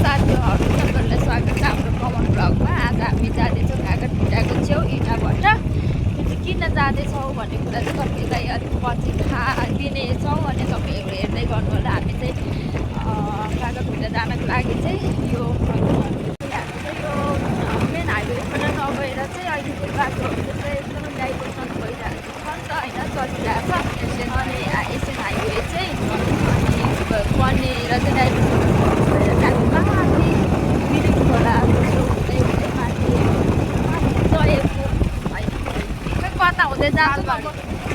साथीहरू सबैलाई स्वागत छ हाम्रो कमन ब्लगमा। आज हामी जाँदैछौँ कागरभिट्टाको छेउ इँटाबाट। त्यो चाहिँ किन जाँदैछौँ भन्ने कुरा चाहिँ तपाईँलाई अलिक पछि थाहा दिनेछौँ अनि तपाईँहरू हेर्दै गर्नु होला। हामी चाहिँ कागरभिट्टा जानको लागि चाहिँ यो मेन हाइवेबाट नगएर चाहिँ अहिले चाहिँ बाटोहरू चाहिँ एकदमै डाइभर्सन भइरहेको छ नि त होइन, चलिरहेको छ। अनि एसियन हाइवे चाहिँ अनि पन्नेर चाहिँ डाइभर्सन भएर जानु माथि मिरिक खोला हुँदै हुँदै माथि गएको होइन, कता हुँदै जान्छ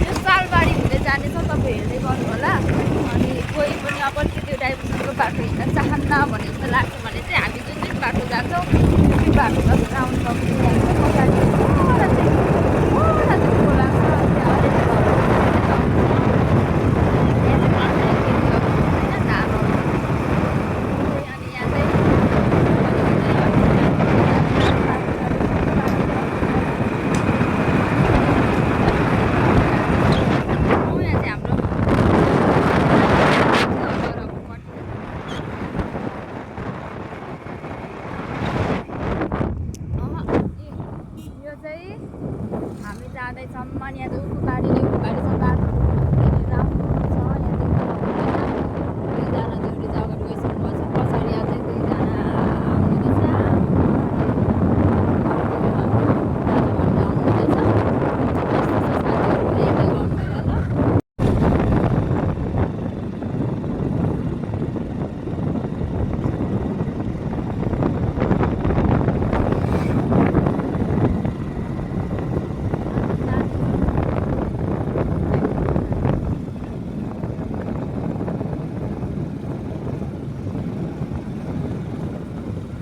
यो सालबारी हुँदै जानेछ। तपाईँ हेर्दै गर्नु होला। अनि कोही पनि अब त्यो डाइभर्सनको बाटो हिँड्न चाहन्न भने जस्तो लाग्छ भने चाहिँ हामी जुन जुन बाटो जान्छौँ त्यो बाटो तपाईँ आउनु सक्नुहुन्छ। अगाडि खोला छ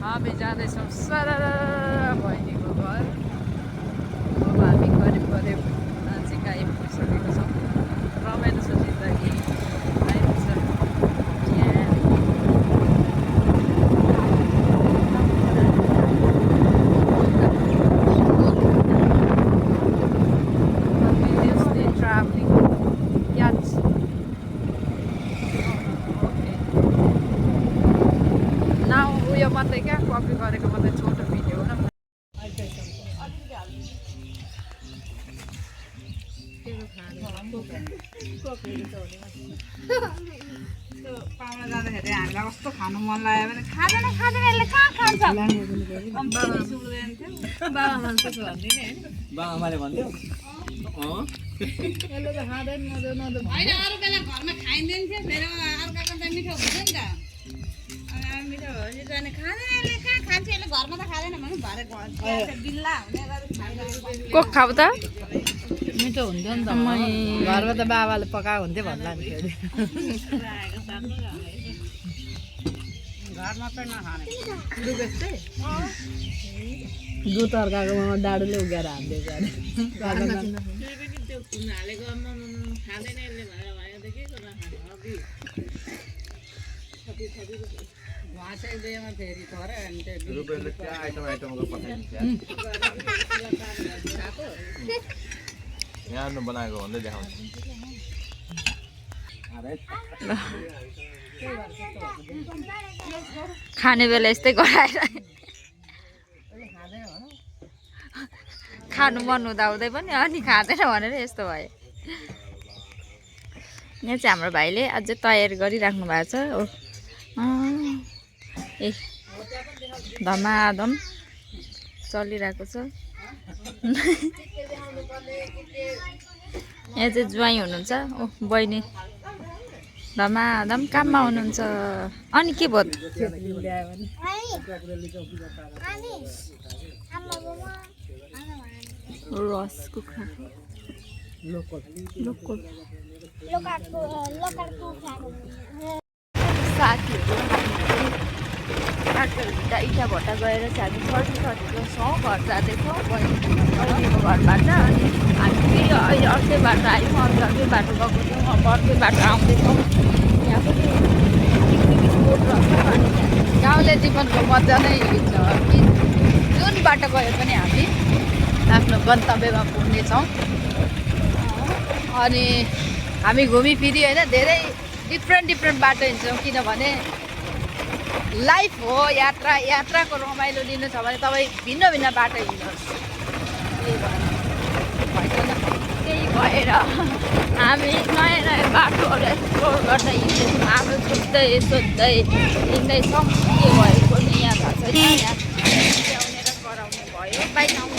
हामी जाँदैछौँ सरर बहिनीको घर। अब हामी करिब करिब नजिक आइपुगिसकेको छौँ। रमाइलो छ जिन्दगी आइपुग्छ। ट्राभलिङ याच नाउ उयो मात्रै क्या कपी गरेको मात्रै छोटो भिडियो हो न। पाहुना जाँदाखेरि हामीलाई कस्तो खानु मन लाग्यो भने खाँदैन यसले कहाँ खान्छ बाबाले भन्थ्यो यसले त खाँदैन होइन। अरू बेला घरमा खाइँदैन थियो, फेरि अर्काको त मिठो हुन्छ नि त। मिठो जाने खाँदैन यसले कहाँ खान्छ, यसले घरमा त खाँदैन भन्नु भरे बिल्ला हुने को खाऊ त मिठो हुन्थ्यो नि त। घरमा त बाबाले पकाएको हुन्थ्यो भन्दा घरमा चाहिँ नखाने दुध तर्काकोमा डाडुले उगाएर हालिदिएको यहाँ बनाएको भन्दै देखाउँछ। खाने बेला यस्तै गराएर खानु मन हुँदा हुँदै पनि अनि खाँदैन भनेर यस्तो भयो। यहाँ चाहिँ हाम्रो भाइले अझै तयारी गरिराख्नु भएको छ। ए धमाधम चलिरहेको छ। यहाँ चाहिँ ज्वाइँ हुनुहुन्छ। ओ बहिनी धमाधम काममा हुनुहुन्छ। अनि के भयो रस कुखुरा लोकल साथीहरू कागरभिट्टा इँटाभट्टा गएर चाहिँ हामी 30-30 घर जाँदैछौँ बहिनीको घरबाट। अनि हामी फेरि अहिले अर्कै बाटो आयौँ, अरू अर्कै बाटो गएको थियौँ, अब अर्कै बाटो आउँदैछौँ। यहाँ पनि स्पोर्ट रहेछ। अनि गाउँले जीवनको मजा नै छ कि जुन बाटो गए पनि हामी आफ्नो गन्तव्यमा पुग्नेछौँ। अनि हामी घुमिफिरी होइन धेरै डिफ्रेन्ट बाटो हिँड्छौँ, किनभने लाइफ हो यात्राको रमाइलो लिनु छ भने तपाईँ भिन्न भिन्न बाटो हिँड्नुहोस्। त्यही भएर हामी नयाँ नयाँ बाटोहरू एक्सप्लोर गर्न हिँड्दैछौँ। आफ्नो सोध्दै हिँड्दैछौँ। के भयो कुनै यहाँ भएको छैन, यहाँ ल्याउने र गराउने भयो। बाइक आउँछ